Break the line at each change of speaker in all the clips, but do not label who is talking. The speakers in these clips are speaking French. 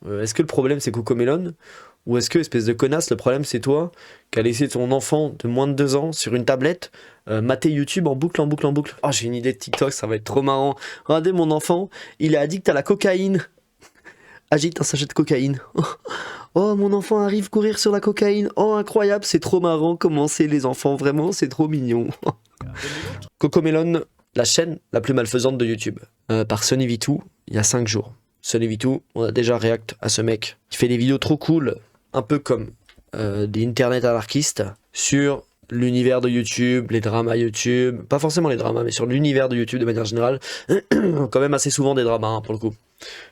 est-ce que le problème c'est Cocomelon? Ou est-ce que, espèce de connasse, le problème c'est toi qui as laissé ton enfant de moins de 2 ans sur une tablette mater YouTube en boucle, en boucle, en boucle? Oh, j'ai une idée de TikTok, ça va être trop marrant. Regardez mon enfant, il est addict à la cocaïne. Agite un sachet de cocaïne. Oh, mon enfant arrive courir sur la cocaïne. Oh, incroyable, c'est trop marrant comment c'est les enfants, vraiment, c'est trop mignon. Cocomelon, la chaîne la plus malfaisante de YouTube, par Sonny V2, il y a 5 jours. Sonny V2, on a déjà react à ce mec qui fait des vidéos trop cool, un peu comme des internet anarchistes, sur l'univers de YouTube, les dramas YouTube, pas forcément les dramas, mais sur l'univers de YouTube de manière générale, quand même assez souvent des dramas, hein, pour le coup.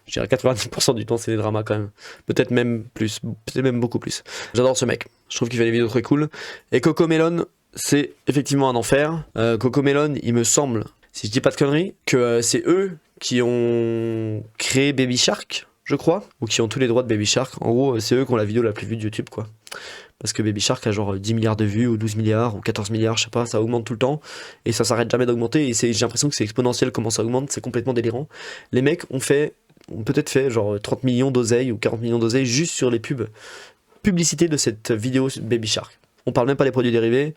Je dirais 90% du temps c'est des dramas quand même, peut-être même plus, c'est même beaucoup plus. J'adore ce mec, je trouve qu'il fait des vidéos très cool. Et Cocomelon, c'est effectivement un enfer. Cocomelon, il me semble, si je dis pas de conneries, que c'est eux qui ont créé Baby Shark, je crois, ou qui ont tous les droits de Baby Shark. En gros, c'est eux qui ont la vidéo la plus vue de YouTube, quoi. Parce que Baby Shark a genre 10 milliards de vues, ou 12 milliards, ou 14 milliards, je sais pas, ça augmente tout le temps, et ça s'arrête jamais d'augmenter, et j'ai l'impression que c'est exponentiel comment ça augmente, c'est complètement délirant. Les mecs ont peut-être fait genre 30 millions d'oseilles, ou 40 millions d'oseilles, juste sur les publicités de cette vidéo Baby Shark. On parle même pas des produits dérivés,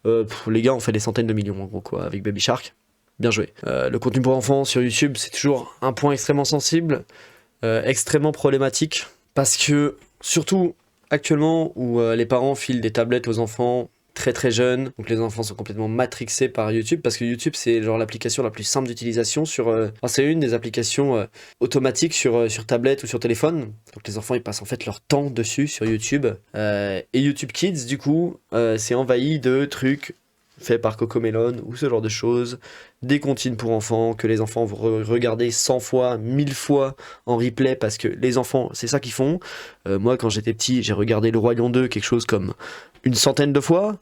les gars ont fait des centaines de millions, en gros, quoi, avec Baby Shark. Bien joué. Le contenu pour enfants sur YouTube, c'est toujours un point extrêmement sensible, extrêmement problématique, parce que, surtout actuellement où les parents filent des tablettes aux enfants très très jeunes, donc les enfants sont complètement matrixés par YouTube, parce que YouTube c'est genre l'application la plus simple d'utilisation sur... c'est une des applications automatiques sur tablette ou sur téléphone, donc les enfants ils passent en fait leur temps dessus sur YouTube, et YouTube Kids du coup c'est envahi de trucs fait par Cocomelon ou ce genre de choses, des comptines pour enfants que les enfants vont regarder 100 fois, 1000 fois en replay parce que les enfants, c'est ça qu'ils font. Moi, quand j'étais petit, j'ai regardé Le Roi Lion 2 quelque chose comme une centaine de fois.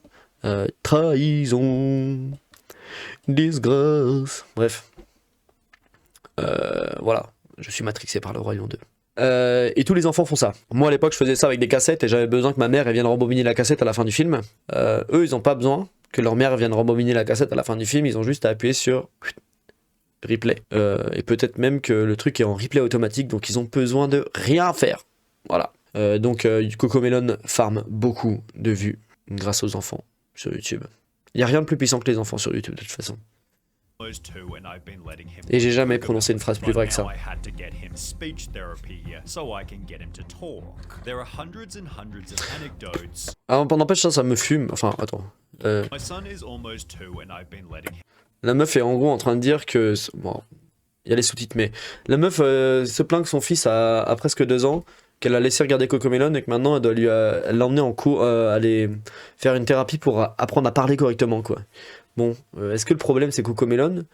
Trahison, disgrâce, bref. Voilà, je suis matrixé par Le Roi Lion 2. Et tous les enfants font ça. Moi à l'époque je faisais ça avec des cassettes et j'avais besoin que ma mère elle vienne rembobiner la cassette à la fin du film. Eux ils ont pas besoin que leur mère vienne rembobiner la cassette à la fin du film, ils ont juste à appuyer sur replay. Et peut-être même que le truc est en replay automatique, donc ils ont besoin de rien faire. Voilà. Donc Cocomelon farm beaucoup de vues grâce aux enfants sur YouTube. Il n'y a rien de plus puissant que les enfants sur YouTube de toute façon. Et j'ai jamais prononcé une phrase plus vraie que ça. Alors, n'empêche ça me fume. Enfin, attends. La meuf est en gros en train de dire que... Bon, il y a les sous-titres, mais... La meuf se plaint que son fils a presque 2 ans, qu'elle a laissé regarder Cocomelon et que maintenant elle l'a emmené en cours, aller faire une thérapie pour apprendre à parler correctement, quoi. Bon, est-ce que le problème c'est Cocomelon?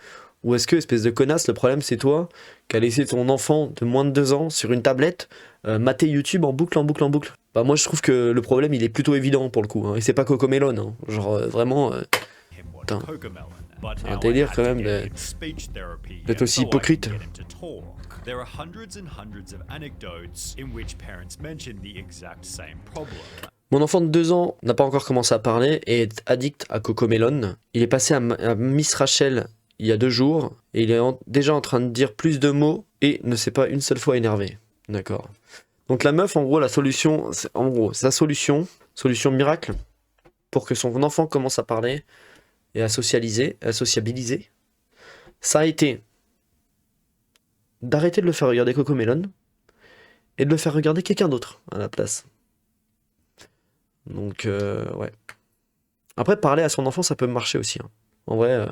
Ou est-ce que, espèce de connasse, le problème c'est toi qui as laissé ton enfant de moins de 2 ans sur une tablette mater YouTube en boucle, en boucle, en boucle? Bah moi je trouve que le problème il est plutôt évident pour le coup, hein, et c'est pas Cocomelon, hein. Genre vraiment... Putain, c'est un délire quand même d'être aussi hypocrite. Mon enfant de 2 ans n'a pas encore commencé à parler et est addict à Cocomelon. Il est passé à Miss Rachel il y a 2 jours et il est déjà en train de dire plus de mots et ne s'est pas une seule fois énervé. D'accord. Donc la meuf, en gros, sa solution miracle pour que son enfant commence à parler et à sociabiliser, ça a été d'arrêter de le faire regarder Cocomelon et de le faire regarder quelqu'un d'autre à la place. Donc, ouais. Après, parler à son enfant, ça peut marcher aussi, hein. En vrai,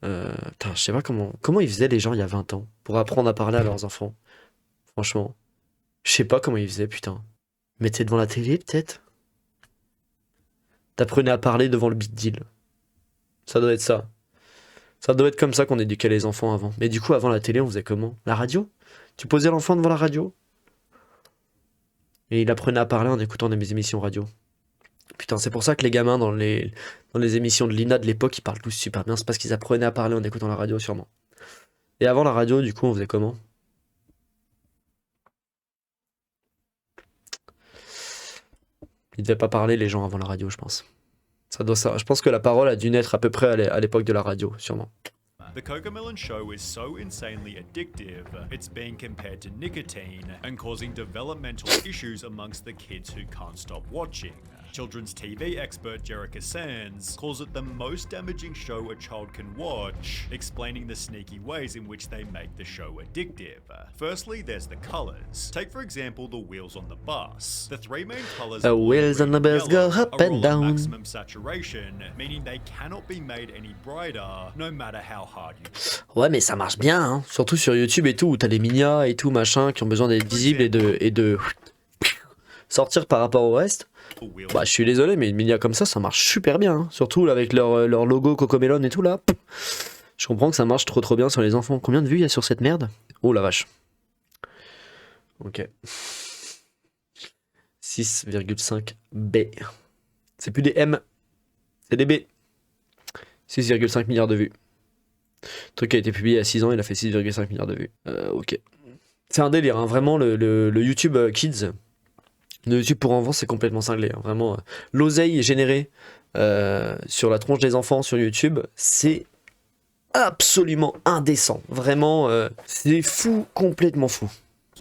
putain, je sais pas comment ils faisaient les gens il y a 20 ans pour apprendre à parler à leurs enfants. Franchement, je sais pas comment ils faisaient, putain. Mettez devant la télé, peut-être. T'apprenais à parler devant le big deal. Ça doit être ça. Ça doit être comme ça qu'on éduquait les enfants avant. Mais du coup, avant la télé, on faisait comment? La radio? Tu posais l'enfant devant la radio? Et il apprenait à parler en écoutant des émissions radio. Putain, c'est pour ça que les gamins dans les émissions de l'INA de l'époque, ils parlent tous super bien. C'est parce qu'ils apprenaient à parler en écoutant la radio, sûrement. Et avant la radio, du coup, on faisait comment? Ils devaient pas parler, les gens, avant la radio, je pense. Je pense que la parole a dû naître à peu près à l'époque de la radio, sûrement.
The Cocomelon show is so insanely addictive, it's being compared to nicotine and causing developmental issues amongst the kids who can't stop watching. Children's TV expert Jerica Sands calls it the most damaging show a child can watch, explaining the sneaky ways in which they make the show addictive. Firstly, there's the colors. Take for example the wheels on the bus. The three main colors
The wheels on the bus go up
are all
and
at
down.
maximum saturation, meaning they cannot be made any brighter, no matter how hard you
Ouais, mais ça marche bien, hein. Surtout sur YouTube et tout, où t'as les minas et tout, machin, qui ont besoin d'être visibles et de sortir par rapport au reste. Bah, je suis désolé, mais une minia comme ça marche super bien, hein. Surtout là, avec leur logo Cocomelon et tout là. Je comprends que ça marche trop bien sur les enfants. Combien de vues il y a sur cette merde? Oh la vache. Ok. 6,5 B. C'est plus des M, c'est des B. 6,5 milliards de vues. Le truc a été publié il y a 6 ans, il a fait 6,5 milliards de vues. Ok. C'est un délire, hein. Vraiment, le YouTube Kids, le YouTube pour enfants, c'est complètement cinglé, hein. Vraiment, l'oseille générée sur la tronche des enfants sur YouTube, c'est absolument indécent. Vraiment, c'est fou, complètement fou.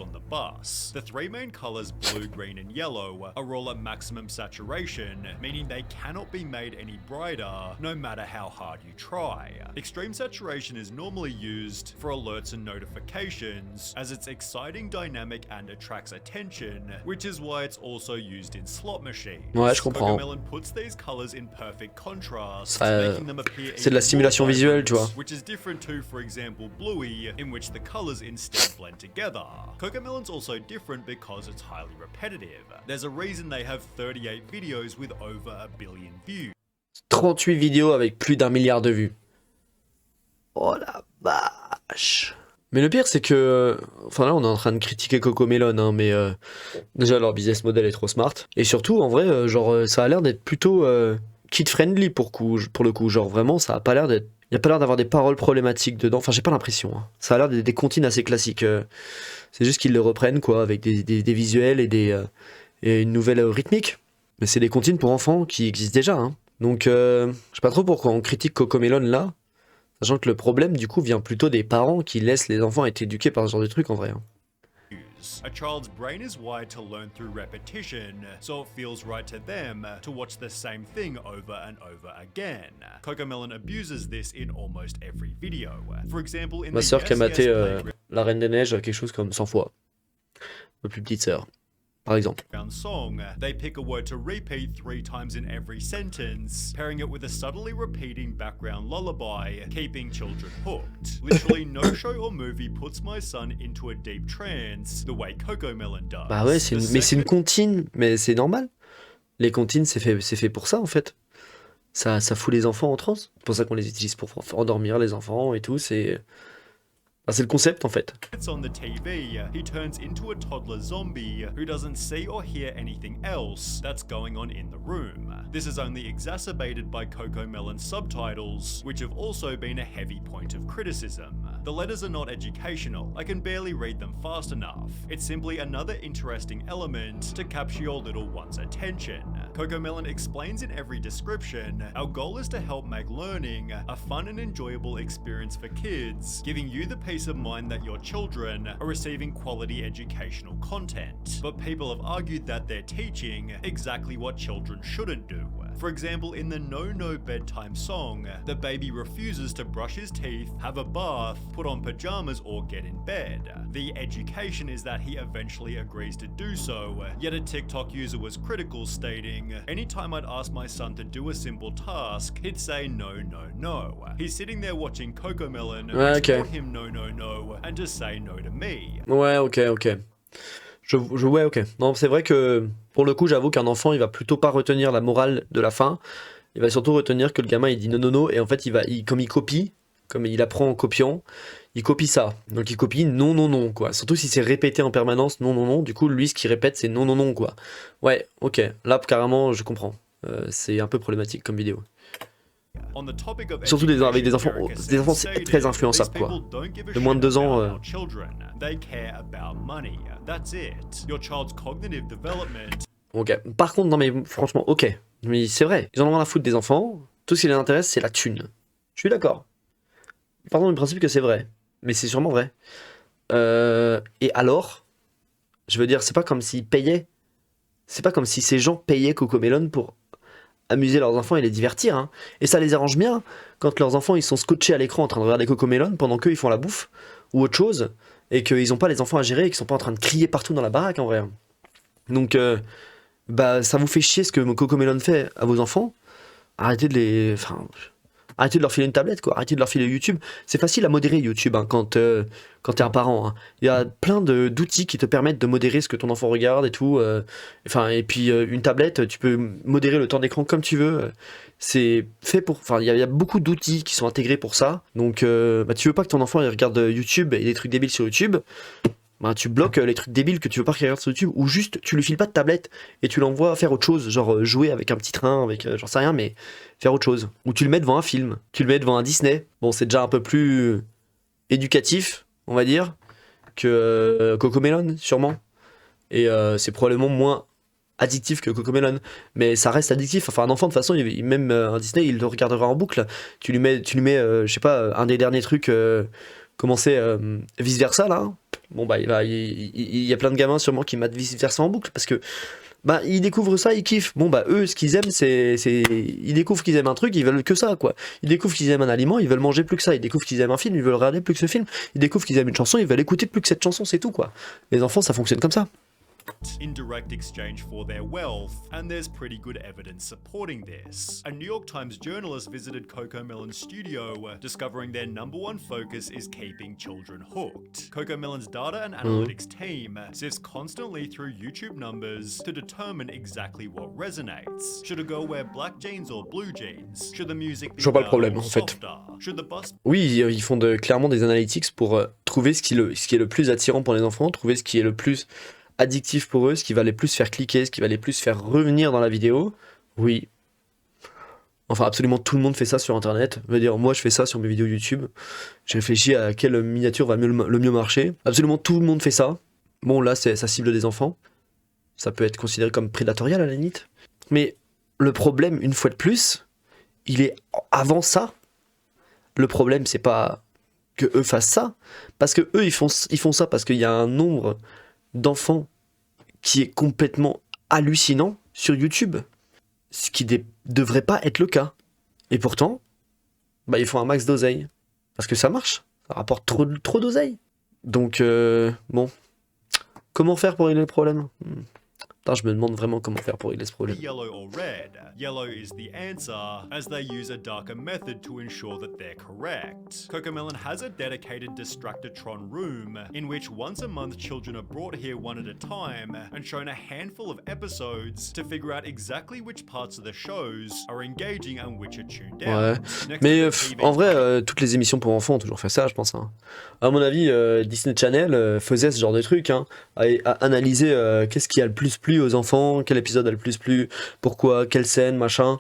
on the bus. The three main colors blue, green and yellow are all at maximum saturation, meaning they cannot be made any brighter no matter how hard you try. Extreme saturation is normally used for alerts and notifications as it's exciting, dynamic and attracts attention, which is why it's also used in slot machines.
Ouais, je comprends.
Cocomelon puts these colors in perfect contrast,
Ça,
making them appear
c'est de la
even
stimulation
more
visuelle, tu
vibrant,
vois.
which is different to, for example, Bluey, in which the colors instead blend together. Cocomelon's also different because it's highly repetitive. There's a reason they have 38 videos with over 1 billion views.
38 vidéos avec plus d'1 milliard de vues. Oh la vache. Mais le pire, c'est que... Enfin là, on est en train de critiquer Cocomelon, hein, mais déjà, leur business model est trop smart. Et surtout, en vrai, genre, ça a l'air d'être plutôt kid-friendly pour le coup. Genre, vraiment, ça a pas l'air d'être... Il n'y a pas l'air d'avoir des paroles problématiques dedans. Enfin, j'ai pas l'impression, hein. Ça a l'air d'être des comptines assez classiques. C'est juste qu'ils le reprennent, quoi, avec des visuels et une nouvelle rythmique. Mais c'est des comptines pour enfants qui existent déjà, hein. Donc, je sais pas trop pourquoi on critique Cocomelon là, sachant que le problème, du coup, vient plutôt des parents qui laissent les enfants être éduqués par ce genre de trucs, en vrai, hein.
A child's brain is wired to learn through repetition, so it feels right to them to watch the same thing over and over again. Cocomelon abuses this in almost every video. For example, in
Ma
the
sœur qui a
Yes
maté
Yes Playground
La Reine des Neiges quelque chose comme 100 fois. Ma plus petite sœur, par exemple.
song, they pick a word to repeat 3 times in every sentence, pairing it with a subtly repeating background lullaby, keeping children hooked. Literally no show or movie puts my son into a deep trance the way Cocomelon does.
Bah ouais, mais c'est une
The
comptine, mais c'est normal. Les comptines, c'est fait pour ça, en fait. Ça fout les enfants en transe. C'est pour ça qu'on les utilise pour endormir les enfants et tout, c'est le concept, en fait.
It's on the TV, he turns into a toddler zombie who doesn't see or hear anything else that's going on in the room. This is only exacerbated by Cocomelon's subtitles, which have also been a heavy point of criticism. The letters are not educational, I can barely read them fast enough. It's simply another interesting element to capture your little one's attention. Cocomelon explains in every description, our goal is to help make learning a fun and enjoyable experience for kids, giving you the peace of mind that your children are receiving quality educational content. But people have argued that they're teaching exactly what children shouldn't do. For example, in the No No Bedtime song, the baby refuses to brush his teeth, have a bath, put on pajamas or get in bed. The education is that he eventually agrees to do so, yet a TikTok user was critical, stating, anytime I'd ask my son to do a simple task, he'd say no, no, no. He's sitting there watching Cocomelon,
Ouais,
which
ok.
taught him no, no, no, and to say no to me.
Ouais, ok. Ouais, ok. Non, c'est vrai que, pour le coup, j'avoue qu'un enfant, il va plutôt pas retenir la morale de la fin. Il va surtout retenir que le gamin, il dit non, non, non, et en fait, comme il copie, comme il apprend en copiant, il copie ça. Donc il copie non, non, non, quoi. Surtout si c'est répété en permanence, non, non, non. Du coup, lui, ce qu'il répète, c'est non, non, non, quoi. Ouais, ok. Là, carrément, je comprends. C'est un peu problématique comme vidéo.
On the topic of
Surtout avec des enfants,
Jerica
des enfants,
Sands
c'est très
stated,
influençable,
"These
quoi.
people don't give a
De moins de
shit
2 ans,
about our children. They care about money. That's it. Your child's cognitive development
Ok. Par contre, non mais franchement, ok. Mais c'est vrai, ils en ont rien à foutre des enfants. Tout ce qui les intéresse, c'est la thune. Je suis d'accord. partons du principe que c'est vrai, mais c'est sûrement vrai. Et alors, je veux dire, c'est pas comme s'ils payaient, c'est pas comme si ces gens payaient Cocomelon pour amuser leurs enfants et les divertir, hein. Et ça les arrange bien quand leurs enfants ils sont scotchés à l'écran en train de regarder Cocomelon pendant qu'eux ils font la bouffe ou autre chose et qu'ils ont pas les enfants à gérer et qu'ils sont pas en train de crier partout dans la baraque en vrai. Donc bah ça vous fait chier ce que Cocomelon fait à vos enfants. Arrêtez de les, enfin, arrêtez de leur filer une tablette, quoi. Arrêtez de leur filer YouTube. C'est facile à modérer YouTube hein, quand t'es un parent, hein. Il y a plein d'outils qui te permettent de modérer ce que ton enfant regarde et tout. Enfin, et puis une tablette, tu peux modérer le temps d'écran comme tu veux. C'est fait pour. Enfin, il y a beaucoup d'outils qui sont intégrés pour ça. Donc, bah, tu veux pas que ton enfant il regarde YouTube et des trucs débiles sur YouTube. Bah, tu bloques les trucs débiles que tu veux pas qu'il regarde sur YouTube, ou juste tu lui files pas de tablette et tu l'envoies faire autre chose, genre jouer avec un petit train, avec j'en sais rien, mais faire autre chose. Ou tu le mets devant un film, tu le mets devant un Disney. Bon, c'est déjà un peu plus éducatif, on va dire, que Cocomelon, sûrement. Et c'est probablement moins addictif que Cocomelon, mais ça reste addictif. Enfin, un enfant de toute façon, même un Disney, il le regardera en boucle. Tu lui mets, je sais pas, un des derniers trucs, comment c'est, vice versa là. Bon bah il y a plein de gamins sûrement qui matent vice versa en boucle parce que bah ils découvrent ça, ils kiffent. Bon bah eux ce qu'ils aiment ils découvrent qu'ils aiment un truc, ils veulent que ça quoi. Ils découvrent qu'ils aiment un aliment, ils veulent manger plus que ça. Ils découvrent qu'ils aiment un film, ils veulent regarder plus que ce film. Ils découvrent qu'ils aiment une chanson, ils veulent écouter plus que cette chanson, c'est tout quoi. Les enfants ça fonctionne comme ça.
In direct exchange for their wealth, and there's pretty good evidence supporting this. A New York Times journalist visited Cocomelon's studio, discovering their #1 focus is keeping children hooked. Cocomelon's data and analytics team sifts constantly through YouTube numbers to determine exactly what resonates. Should a girl wear black jeans or blue jeans? Should the music be
Je vois pas le problème,
louder or
en fait.
softer? Should the bus
Oui, ils font clairement des analytics pour trouver ce qui est le plus attirant pour les enfants, trouver ce qui est le plus addictif pour eux, ce qui va les plus faire cliquer, ce qui va les plus faire revenir dans la vidéo. Oui. Enfin, absolument tout le monde fait ça sur Internet. Je veux dire, moi, je fais ça sur mes vidéos YouTube. J'ai réfléchi à quelle miniature va le mieux marcher. Absolument tout le monde fait ça. Bon, là, ça cible des enfants. Ça peut être considéré comme prédatorial à la limite. Mais le problème, une fois de plus, il est avant ça. Le problème, c'est pas que eux fassent ça. Parce que eux, ils font ça parce qu'il y a un nombre d'enfants qui est complètement hallucinant sur YouTube, ce qui devrait pas être le cas. Et pourtant, bah ils font un max d'oseille parce que ça marche, ça rapporte trop d'oseille. Donc bon, comment faire pour régler le problème? Putain, je me demande vraiment comment faire pour régler ce problème.
yellow or red? Yellow is the answer, as they use a darker method to ensure that they're correct. Cocomelon has a dedicated Distractatron room, in which once a month children are brought here one at a time and shown a handful of episodes to figure out exactly which parts of the shows are engaging and which are tuned out.
Ouais, mais en vrai, toutes les émissions pour enfants ont toujours fait ça, je pense. Hein. À mon avis, Disney Channel faisait ce genre de truc, hein, à analyser qu'est-ce qui a le plus plu aux enfants, quel épisode a le plus plu, pourquoi, quelle scène, machin.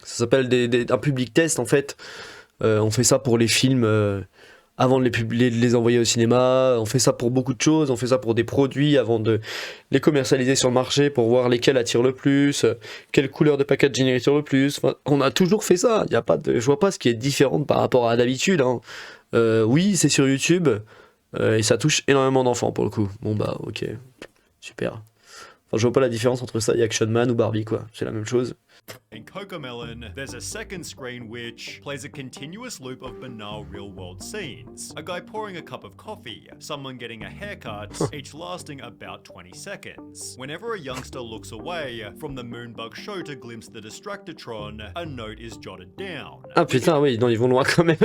Ça s'appelle un public test en fait. On fait ça pour les films avant de les envoyer au cinéma. On fait ça pour beaucoup de choses. On fait ça pour des produits avant de les commercialiser sur le marché pour voir lesquels attirent le plus, quelle couleur de packaging attire le plus. Enfin, on a toujours fait ça. Y a pas je vois pas ce qui est différent par rapport à d'habitude. Hein. Oui, c'est sur YouTube et ça touche énormément d'enfants pour le coup. Bon bah ok, super. Enfin, je vois pas la différence entre ça et Action Man ou Barbie quoi. C'est la même chose.
In Cocomelon, there's a second screen which plays a continuous loop of banal real-world scenes. A guy pouring a cup of coffee, someone getting a haircut, each lasting about 20 seconds. Whenever a youngster looks away from the Moonbug show to glimpse the Distractatron, a note is jotted down.
Ah putain, oui, non, ils vont loin quand même.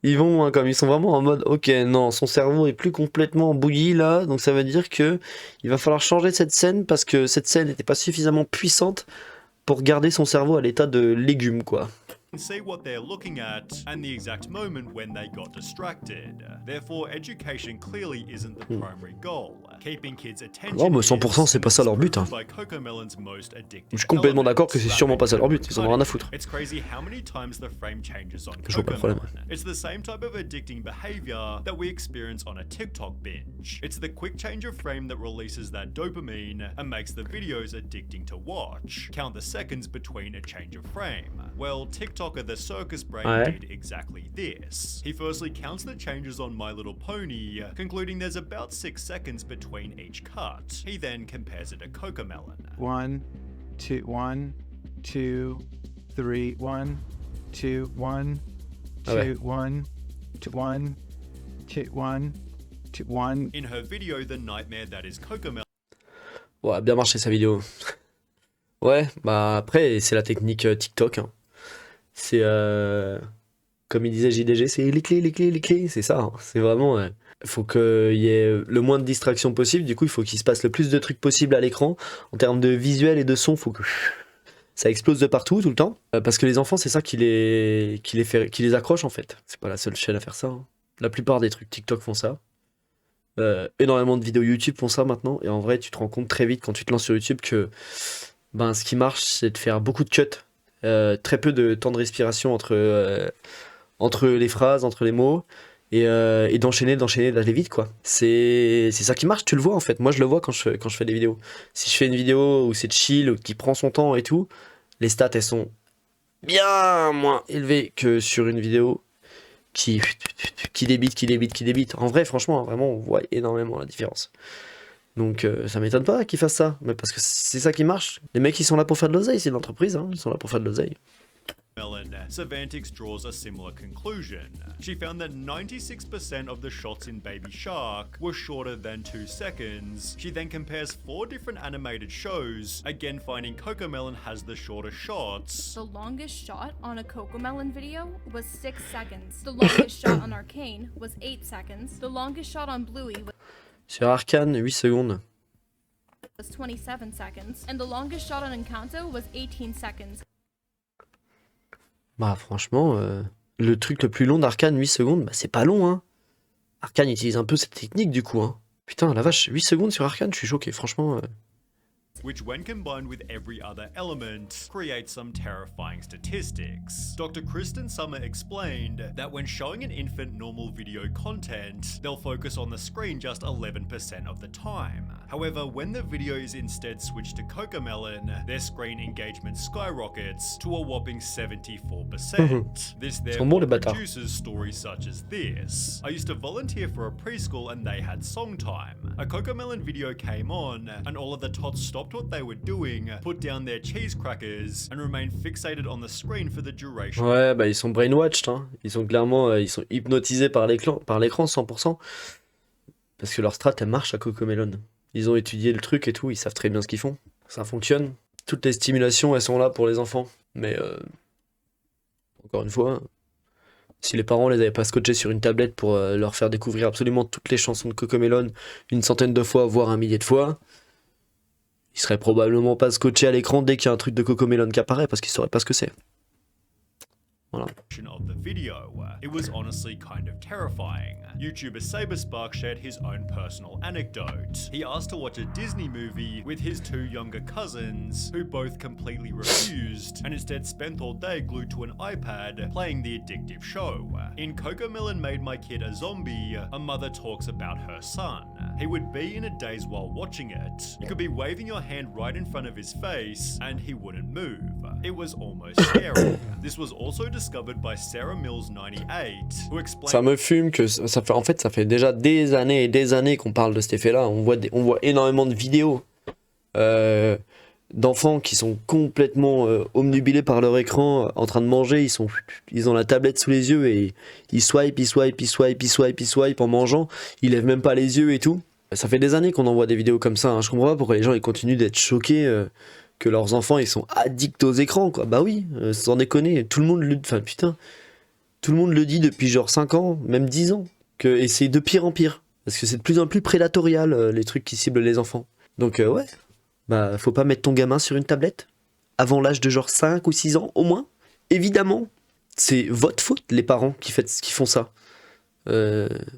Ils vont loin comme ils sont vraiment en mode ok non son cerveau est plus complètement bouilli là donc ça veut dire que il va falloir changer cette scène parce que cette scène n'était pas suffisamment puissante pour garder son cerveau à l'état de légume quoi.
See what they're looking at and the exact moment when they got distracted. Therefore, education clearly isn't the primary goal. Keeping kids' attention.
Non, mais 100% c'est pas ça leur but. Hein. Je suis complètement d'accord que c'est sûrement pas ça leur but. Ils en ont rien à foutre. Je vois pas le problème.
It's the same type of addicting behavior that we experience on a TikTok binge. It's the quick change of frame that releases that dopamine and makes the videos addicting to watch. Count the seconds between a change of frame. Well, TikTok TikToker The Circus Brain
Ouais.
did exactly this. He firstly counts the changes on My Little Pony, concluding there's about 6 seconds between each cut. He then compares it to Cocomelon.
1, 2, 1, 2, 3, 1, 2, 1,
Ah ouais.
2, 1, 2, 1, 2, 1, 2, 1.
In her video, The Nightmare That Is Cocomelon,
Ouais, bien marché sa vidéo. Ouais, bah après, c'est la technique TikTok, hein. C'est, comme il disait JDG, c'est les clés, c'est ça, hein. C'est vraiment... faut qu'il y ait le moins de distractions possible, du coup il faut qu'il se passe le plus de trucs possible à l'écran. En termes de visuel et de son, faut que ça explose de partout, tout le temps. Parce que les enfants, c'est ça qui les accroche en fait. C'est pas la seule chaîne à faire ça, hein. La plupart des trucs TikTok font ça. Énormément de vidéos YouTube font ça maintenant, et en vrai tu te rends compte très vite quand tu te lances sur YouTube que ben, ce qui marche c'est de faire beaucoup de cuts, très peu de temps de respiration entre les phrases, entre les mots, et d'enchaîner, d'aller vite quoi. C'est ça qui marche, tu le vois en fait. Moi je le vois quand je fais des vidéos. Si je fais une vidéo où c'est chill, qui prend son temps et tout, les stats elles sont bien moins élevées que sur une vidéo qui débite. En vrai, franchement, vraiment, on voit énormément la différence. Donc, ça m'étonne pas qu'ils fassent ça, mais parce que c'est ça qui marche. Les mecs, ils sont là pour faire de l'oseille, c'est une entreprise, hein, ils sont là pour faire de l'oseille.
Savantix draws a similar conclusion. She found that 96% of the shots in Baby Shark were shorter than 2 seconds. She then compares 4 different animated shows, again finding Cocomelon has the shorter shots.
The longest shot on a Cocomelon video was 6 seconds. The longest shot on Arcane was 8 seconds. The longest shot on Bluey
Sur Arcane, 8 secondes.
was 27 seconds. And the longest shot on Encanto was 18 seconds.
Bah, franchement, le truc le plus long d'Arcane, 8 secondes, bah, c'est pas long, hein. Arcane utilise un peu cette technique, du coup, hein. Putain, la vache, 8 secondes sur Arcane, je suis choqué, franchement.
Which when combined with every other element, creates some terrifying statistics. Dr. Kristen Summer explained that when showing an infant normal video content, they'll focus on the screen just 11% of the time. However, when the video is instead switched to Cocomelon, their screen engagement skyrockets to a whopping 74%. This
Ils sont bons, les
therefore
bâtards.
produces stories such as this. I used to volunteer for a preschool and they had song time. A Cocomelon video came on and all of the tots stopped what they were doing, put down their cheese crackers and remained fixated on the screen for the duration.
Ouais, bah, ils sont brainwatched, hein. Ils sont clairement, ils sont hypnotisés par l'écran 100%. Parce que leur strat, elle marche à Cocomelon. Ils ont étudié le truc et tout, ils savent très bien ce qu'ils font. Ça fonctionne. Toutes les stimulations, elles sont là pour les enfants. Mais, encore une fois, si les parents les avaient pas scotchés sur une tablette pour leur faire découvrir absolument toutes les chansons de Cocomelon une centaine de fois, voire un millier de fois, ils seraient probablement pas scotchés à l'écran dès qu'il y a un truc de Cocomelon qui apparaît parce qu'ils sauraient pas ce que c'est. Voilà.
Of the video. It was honestly kind of terrifying. YouTuber Saberspark shared his own personal anecdote. He asked to watch a Disney movie with his 2 younger cousins, who both completely refused, and instead spent all day glued to an iPad playing the addictive show. In Cocomelon Made My Kid a Zombie, a mother talks about her son. He would be in a daze while watching it. You could be waving your hand right in front of his face, and he wouldn't move. It was almost scary. This was also discovered by Sarah Mills 98, who explained.
Ça me fume que ça fait déjà des années et des années qu'on parle de cet effet-là. On voit énormément de vidéos d'enfants qui sont complètement omnubilés par leur écran, en train de manger. Ils ont la tablette sous les yeux et ils swipe en mangeant. Ils lèvent même pas les yeux et tout. Ça fait des années qu'on envoie des vidéos comme ça, hein. Je comprends pas pourquoi les gens ils continuent d'être choqués que leurs enfants ils sont addicts aux écrans, quoi. Bah oui, sans déconner, tout le monde le dit depuis genre 5 ans, même 10 ans, et c'est de pire en pire, parce que c'est de plus en plus prédatorial, les trucs qui ciblent les enfants. Donc ouais, bah faut pas mettre ton gamin sur une tablette avant l'âge de genre 5 ou 6 ans au moins. Évidemment, c'est votre faute les parents qui font ça.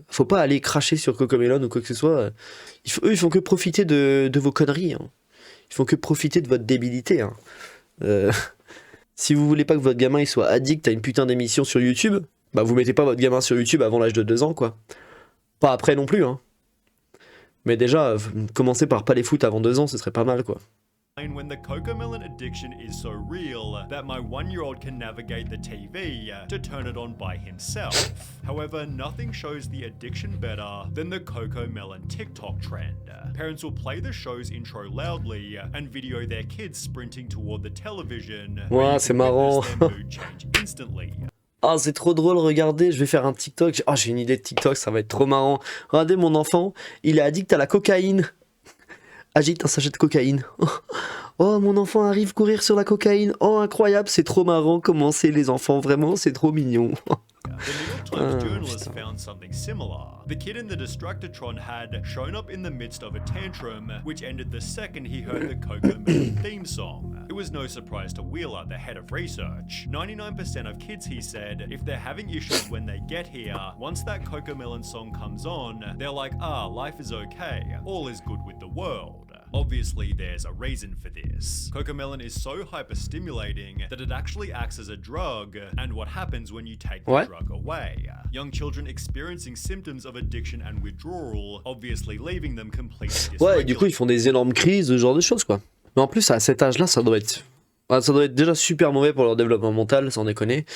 Faut pas aller cracher sur Cocomelon ou quoi que ce soit. Eux ils font que profiter de vos conneries, hein. Ils font que profiter de votre débilité, hein. Si vous voulez pas que votre gamin il soit addict à une putain d'émission sur YouTube, bah vous mettez pas votre gamin sur YouTube avant l'âge de 2 ans, quoi. Pas après non plus, hein. Mais déjà, commencer par pas les foutre avant 2 ans, ce serait pas mal, quoi.
when the Cocomelon addiction is so real that my 1-year-old can navigate the TV to turn it on by himself. However, nothing shows the addiction better than the Cocomelon TikTok trend. Parents will play the show's intro loudly and video their kids sprinting toward the television. where
Ouais,
you
c'est
can witness
marrant.
their mood change instantly.
Ah, c'est trop drôle, regardez, je vais faire un TikTok. Ah, j'ai une idée de TikTok, ça va être trop marrant. Regardez mon enfant, il est addict à la cocaïne. Agite un sachet de cocaïne. Oh, mon enfant arrive courir sur la cocaïne. Oh, incroyable, c'est trop marrant comment c'est les enfants, vraiment, c'est trop mignon.
The New York Times journalist found something similar. The kid in the Distractotron had shown up in the midst of a tantrum, which ended the second he heard the Cocomelon theme song. It was no surprise to Wheeler, the head of research. 99% of kids, he said, if they're having issues when they get here, once that Cocomelon song comes on, they're like, life is okay, all is good with the world. Obviously, there's a reason for this. Cocomelon is so hyper-stimulating that it actually acts as a drug, and what happens when you take the
What?
drug away. Young children experiencing symptoms of addiction and withdrawal, obviously leaving them completely
Ouais, et du coup,
dysregulated.
ils font des énormes crises, ce genre de choses, quoi. Mais en plus, à cet âge-là, ça doit être... enfin, ça doit être déjà super mauvais pour leur développement mental, sans déconner.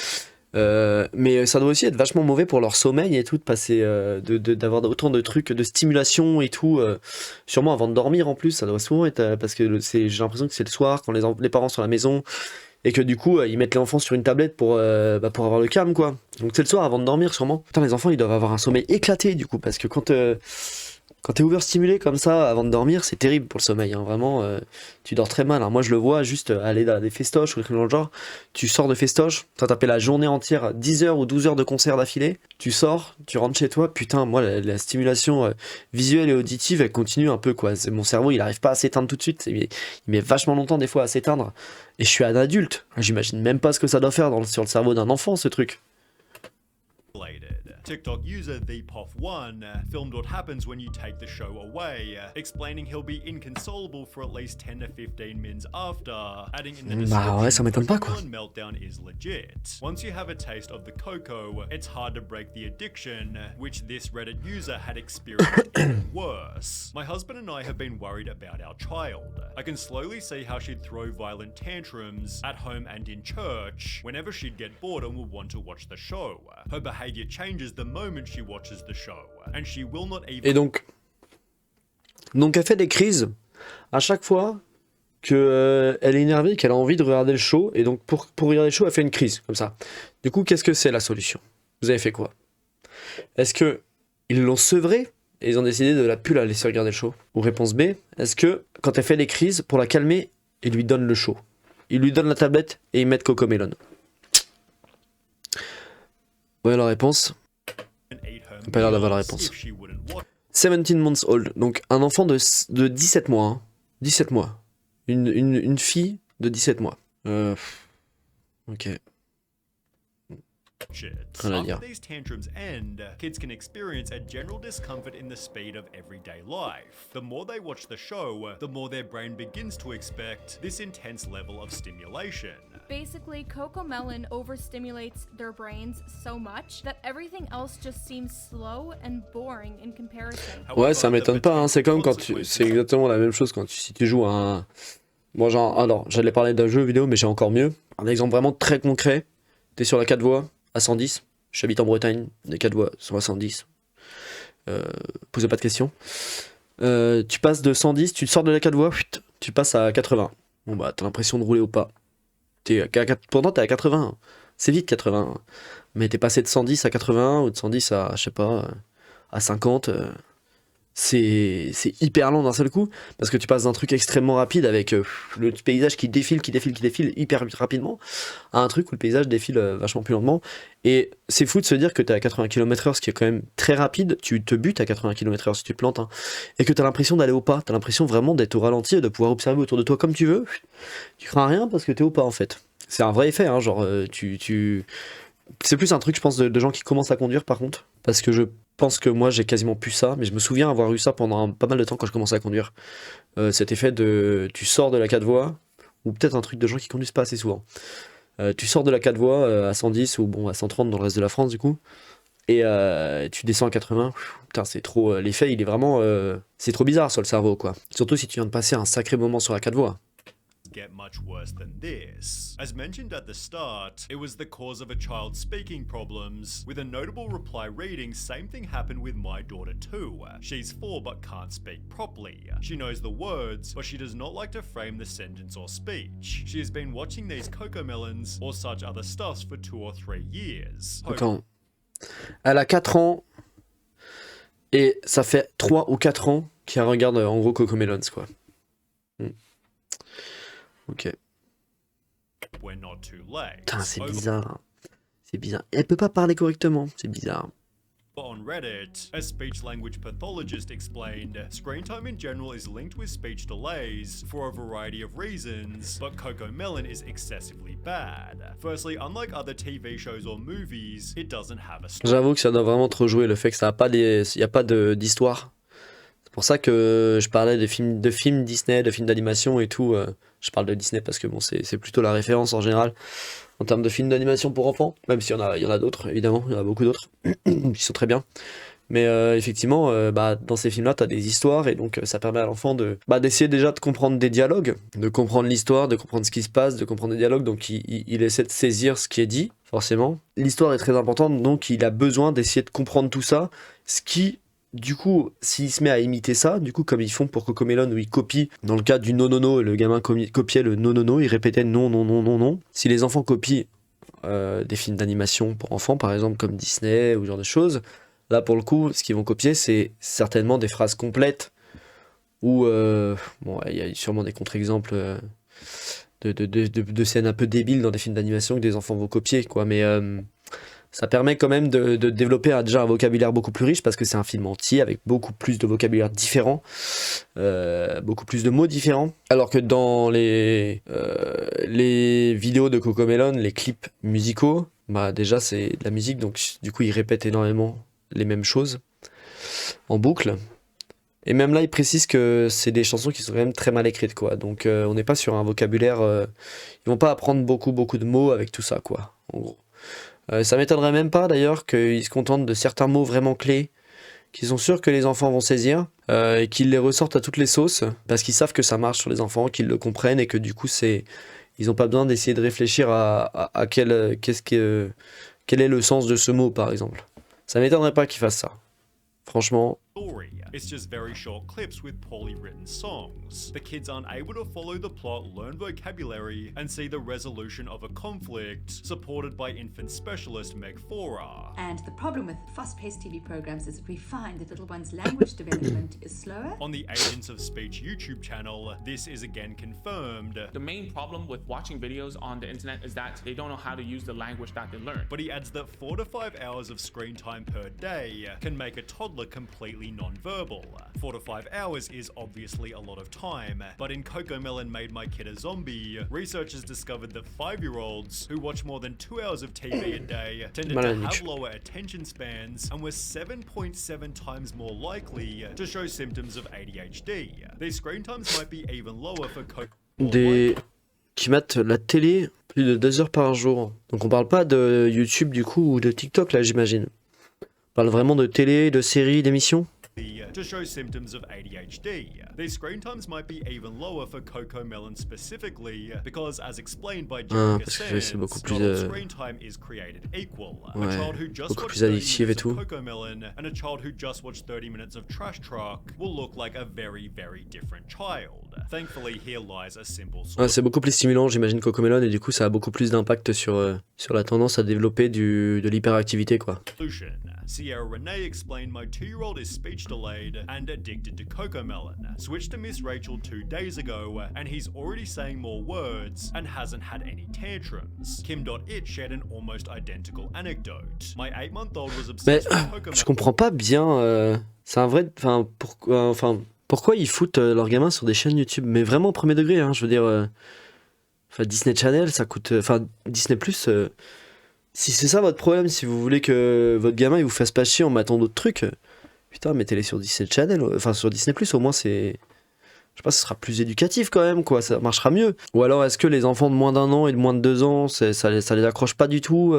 Mais ça doit aussi être vachement mauvais pour leur sommeil et tout, de passer, d'avoir autant de trucs, de stimulation et tout, sûrement avant de dormir en plus, ça doit souvent être, parce que j'ai l'impression que c'est le soir, quand les parents sont à la maison, et que du coup, ils mettent l'enfant sur une tablette pour avoir le calme, quoi. Donc c'est le soir avant de dormir, sûrement. Putain, les enfants, ils doivent avoir un sommeil éclaté, du coup, parce que quand t'es overstimulé comme ça avant de dormir, c'est terrible pour le sommeil, hein. Vraiment, tu dors très mal, hein. Moi je le vois, juste aller dans des festoches ou des trucs dans le genre, tu sors de festoche, t'as tapé la journée entière, 10 heures ou 12 heures de concert d'affilée, tu sors, tu rentres chez toi, putain, moi la stimulation visuelle et auditive, elle continue un peu, quoi. Mon cerveau, il arrive pas à s'éteindre tout de suite, il met vachement longtemps des fois à s'éteindre, et je suis un adulte, j'imagine même pas ce que ça doit faire sur le cerveau d'un enfant, ce truc.
TikTok user ThePoff1 filmed what happens when you take the show away, explaining he'll be inconsolable for at least 10 to 15 minutes after, adding in the
Bah ouais, ça
description,
m'étonne pas, quoi.
Cocomelon meltdown is legit. Once you have a taste of the cocoa, it's hard to break the addiction, which this Reddit user had experienced even worse. My husband and I have been worried about our child. I can slowly see how she'd throw violent tantrums at home and in church whenever she'd get bored and would want to watch the show. Her behavior changes the moment she watches the show, and she will not even...
Et donc elle fait des crises à chaque fois que elle est énervée, qu'elle a envie de regarder le show, et donc pour regarder le show, elle fait une crise, comme ça. Du coup, qu'est-ce que c'est la solution? Vous avez fait quoi? Est-ce que ils l'ont sevrée et ils ont décidé de la plus la laisser regarder le show? Ou réponse B, est-ce que quand elle fait des crises, pour la calmer, ils lui donnent le show? Ils lui donnent la tablette et ils mettent Cocomelon. Ouais, la réponse.
eat her
Pas l'air d'avoir la
meals
réponse.
if she wouldn't watch
17 months old, donc un enfant de 17 mois. Hein. 17 mois. Une fille de 17 mois. Ok.
it.
Rien à
After
dire.
these tantrums end, kids can experience a general discomfort in the speed of everyday life. The more they watch the show, the more their brain begins to expect this intense level of stimulation.
Basically, Cocomelon overstimulates their brains so much that everything else just seems slow and boring in comparison.
Ouais, ça
However, the
m'étonne pas, hein. C'est comme quand
potential
c'est
consequences-
exactement la même chose si tu joues à un... Bon, genre, alors, j'allais parler d'un jeu vidéo, mais j'ai encore mieux. Un exemple vraiment très concret. T'es sur la 4 voies, à 110. J'habite en Bretagne, les 4 voies sont à 110. Posez pas de questions. Tu passes de 110, tu sors de la 4 voies, tu passes à 80. Bon bah, t'as l'impression de rouler au pas. Pourtant, t'es à 80. C'est vite 80. Mais t'es passé de 110 à 80 ou de 110 à, je sais pas, à 50. C'est hyper lent d'un seul coup, parce que tu passes d'un truc extrêmement rapide avec le paysage qui défile hyper rapidement, à un truc où le paysage défile vachement plus lentement. Et c'est fou de se dire que t'es à 80 km/h, ce qui est quand même très rapide, tu te butes à 80 km/h si tu te plantes, hein, et que t'as l'impression d'aller au pas, t'as l'impression vraiment d'être au ralenti et de pouvoir observer autour de toi comme tu veux. Tu crains rien parce que t'es au pas en fait. C'est un vrai effet, hein, genre c'est plus un truc, je pense, de gens qui commencent à conduire par contre, parce que je pense que moi j'ai quasiment plus ça, mais je me souviens avoir eu ça pendant pas mal de temps quand je commençais à conduire. Cet effet de tu sors de la 4 voies, ou peut-être un truc de gens qui conduisent pas assez souvent. Tu sors de la 4 voies à 110 ou bon à 130 dans le reste de la France du coup, et tu descends à 80. Putain, c'est trop. L'effet il est vraiment. C'est trop bizarre sur le cerveau quoi. Surtout si tu viens de passer un sacré moment sur la 4 voies.
get much worse than this. As mentioned at the start, it was the cause of a child's speaking problems, with a notable reply reading, "Same thing happened with my daughter too. She's 4 but can't speak properly. She knows the words, but she does not like to frame the sentence or speech. She has been watching these Cocomelons or such other stuffs for 2 or 3 years."
Attends. Elle a 4 ans. Et ça fait 3 ou 4 ans qu'elle regarde en gros Cocomelons, quoi. Ok.
We're not too late.
Putain, c'est bizarre. C'est bizarre. Elle peut pas parler correctement. C'est bizarre.
On Reddit, a speech-language pathologist explained, screen time in general is linked with speech delays for a variety of reasons, but Cocomelon is excessively bad. Firstly, unlike other TV shows or movies, it doesn't have a story.
J'avoue que ça doit vraiment trop jouer, le fait que ça a pas il y a pas d'histoire. C'est pour ça que je parlais de films Disney, de films d'animation et tout. Je parle de Disney parce que bon, c'est plutôt la référence en général en termes de films d'animation pour enfants, même s'il y en a d'autres, évidemment, il y en a beaucoup d'autres qui sont très bien. Mais effectivement, dans ces films-là, tu as des histoires et donc ça permet à l'enfant d'essayer déjà de comprendre des dialogues, de comprendre l'histoire, de comprendre ce qui se passe, de comprendre des dialogues. Donc il essaie de saisir ce qui est dit, forcément. L'histoire est très importante, donc il a besoin d'essayer de comprendre tout ça, ce qui... Du coup, s'il se met à imiter ça, du coup, comme ils font pour Cocomelon, où ils copient, dans le cas du non-non-no, le gamin copiait le non-non-no, il répétait non, non, non, non, non. Si les enfants copient des films d'animation pour enfants, par exemple, comme Disney ou ce genre de choses, là, pour le coup, ce qu'ils vont copier, c'est certainement des phrases complètes, ou, bon, il y a sûrement des contre-exemples de scènes un peu débiles dans des films d'animation que des enfants vont copier, quoi, mais... ça permet quand même de développer déjà un vocabulaire beaucoup plus riche parce que c'est un film entier avec beaucoup plus de vocabulaire différent, beaucoup plus de mots différents. Alors que dans les vidéos de Cocomelon, les clips musicaux, déjà c'est de la musique, donc du coup ils répètent énormément les mêmes choses en boucle. Et même là, ils précisent que c'est des chansons qui sont quand même très mal écrites, quoi. Donc on n'est pas sur un vocabulaire... ils vont pas apprendre beaucoup de mots avec tout ça, quoi, en gros. Ça m'étonnerait même pas d'ailleurs qu'ils se contentent de certains mots vraiment clés qu'ils sont sûrs que les enfants vont saisir et qu'ils les ressortent à toutes les sauces parce qu'ils savent que ça marche sur les enfants, qu'ils le comprennent et que du coup ils n'ont pas besoin d'essayer de réfléchir à quel est le sens de ce mot par exemple. Ça m'étonnerait pas qu'ils fassent ça. Franchement.
It's just very short clips with poorly written songs. The kids aren't able to follow the plot, learn vocabulary, and see the resolution of a conflict, supported by infant specialist Meg Fora.
And the problem with fast-paced TV programs is that we find that little one's language development is slower.
On the Agents of Speech YouTube channel, this is again confirmed.
The main problem with watching videos on the internet is that they don't know how to use the language that they learn.
But he adds that 4 to 5 hours of screen time per day can make a toddler completely non-verbal. 4 to 5 hours is obviously a lot of time, but in Cocomelon Made My Kid a Zombie, researchers discovered that 5-year-olds who watch more than 2 hours of TV a day tended to have lower attention spans and were 7.7 times more likely to show symptoms of ADHD. These screen times might be even lower for
qui matent la télé plus de 2 heures par jour. Donc on parle pas de YouTube du coup ou de TikTok là j'imagine. On parle vraiment de télé, de séries, d'émissions.
To show symptoms of ADHD. These screen times might be even lower for Cocomelon specifically because, as explained by Jerica Sands, not all screen time is created equal. A child who just watched 30 minutes of Cocomelon and a child who just watched 30 minutes of Trash Truck will look like a very, very different child. Thankfully, here lies a simple solution.
C'est beaucoup plus stimulant, j'imagine, Cocomelon, et du coup, ça a beaucoup plus d'impact sur la tendance à développer de l'hyperactivité, quoi.
Sierra Renee explained my 2-year-old is speech delayed and addicted to Cocomelon. Switched to Miss Rachel 2 days ago and he's already saying more words and hasn't had any tantrums. Kim.it shared an almost identical anecdote. My 8-month-old was obsessed with Cocomelon.
Je comprends pas bien, c'est un vrai... pourquoi ils foutent leurs gamins sur des chaînes YouTube? Mais vraiment premier degré, hein, je veux dire... Disney Channel, ça coûte... Disney+... Si c'est ça votre problème, si vous voulez que votre gamin il vous fasse pas chier en matant d'autres trucs, putain, mettez-les sur Disney Channel, sur Disney+, au moins c'est... Je sais pas, ce sera plus éducatif quand même, quoi, ça marchera mieux. Ou alors est-ce que les enfants de moins d'1 an et de moins de 2 ans, ça les accroche pas du tout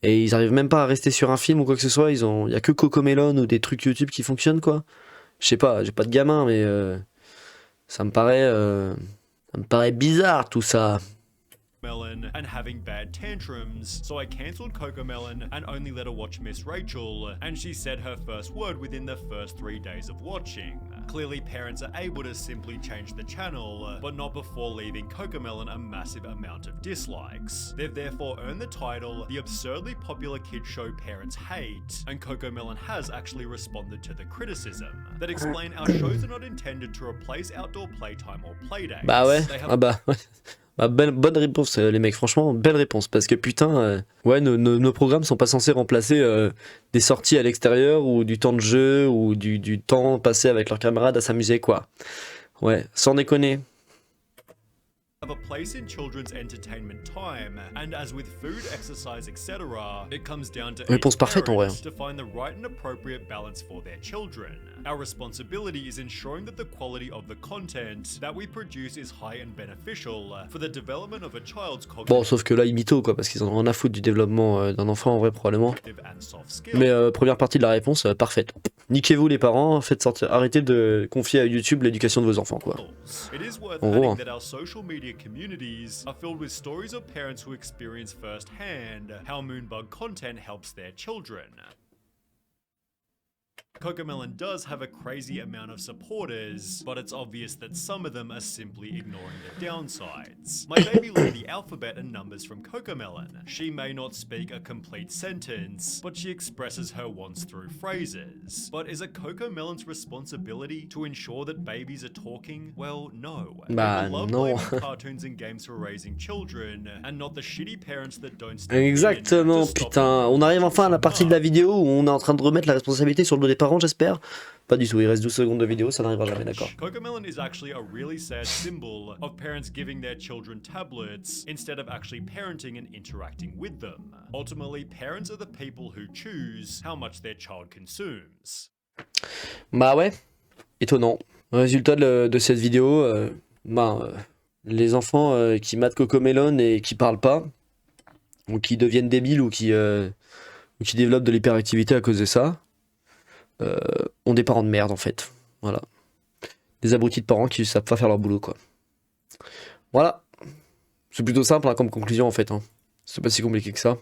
et ils arrivent même pas à rester sur un film ou quoi que ce soit, y a que Cocomelon ou des trucs YouTube qui fonctionnent, quoi. Je sais pas, j'ai pas de gamin, mais ça me paraît Ça me paraît bizarre tout ça.
Melon and having bad tantrums, so I cancelled Cocomelon and only let her watch Miss Rachel, and she said her first word within the first 3 days of watching. Clearly parents are able to simply change the channel, but not before leaving Cocomelon a massive amount of dislikes. They've therefore earned the title, the absurdly popular kids show parents hate, and Cocomelon has actually responded to the criticism that explain our shows are not intended to replace outdoor playtime or playdates.
Bah ouais,
They have
ah bah ouais. Bah, bonne réponse les mecs, franchement, belle réponse. Parce que putain, ouais, nos programmes sont pas censés remplacer des sorties à l'extérieur ou du temps de jeu ou du temps passé avec leurs camarades à s'amuser quoi. Ouais, sans déconner.
have a place in children's entertainment time, and as with food, exercise, etc., it comes down to
Réponse
each
parfaite en vrai.
parent to find the right and appropriate balance for their children. Our responsibility is ensuring that the quality of the content that we produce is high and beneficial for the development of a child's
Bon,
cognitive
sauf que là, ils mytho quoi, parce qu'ils en ont rien à foutre du développement d'un enfant en vrai, probablement.
and soft skills.
Mais première partie de la réponse, parfaite. Niquez-vous les parents, faites sortir, arrêtez de confier à YouTube l'éducation de vos enfants quoi.
It is worth
En gros,
adding that our social media communities are filled with stories of parents who experience firsthand how Moonbug content helps their children. Cocomelon does have a crazy amount of supporters, but it's obvious that some of them are simply ignoring the downsides. My baby learned the alphabet and numbers from Cocomelon. She may not speak a complete sentence, but she expresses her wants through phrases. But is it Cocomelon's responsibility to ensure that babies are talking? Well, no.
Bah,
People love
non.
blaming cartoons and games for raising children, and not the shitty parents that don't step
Exactement,
in to stop
putain.
them
On arrive
from
enfin à la
so
partie de la
much.
vidéo où on est en train de remettre la responsabilité sur le dos des parents, j'espère. Pas du tout, il reste 12 secondes de vidéo, ça n'arrivera jamais, d'accord.
Cocomelon is actually a really sad symbol of parents giving their children tablets instead of actually parenting and interacting with them. Ultimately, parents are the people who choose how much their child consumes.
Bah ouais, étonnant. Résultat de cette vidéo, les enfants qui matent Cocomelon et qui parlent pas, ou qui deviennent débiles ou qui développent de l'hyperactivité à cause de ça, ont des parents de merde en fait. Voilà. Des abrutis de parents qui savent pas faire leur boulot quoi. Voilà. C'est plutôt simple hein, comme conclusion en fait. Hein. C'est pas si compliqué que ça.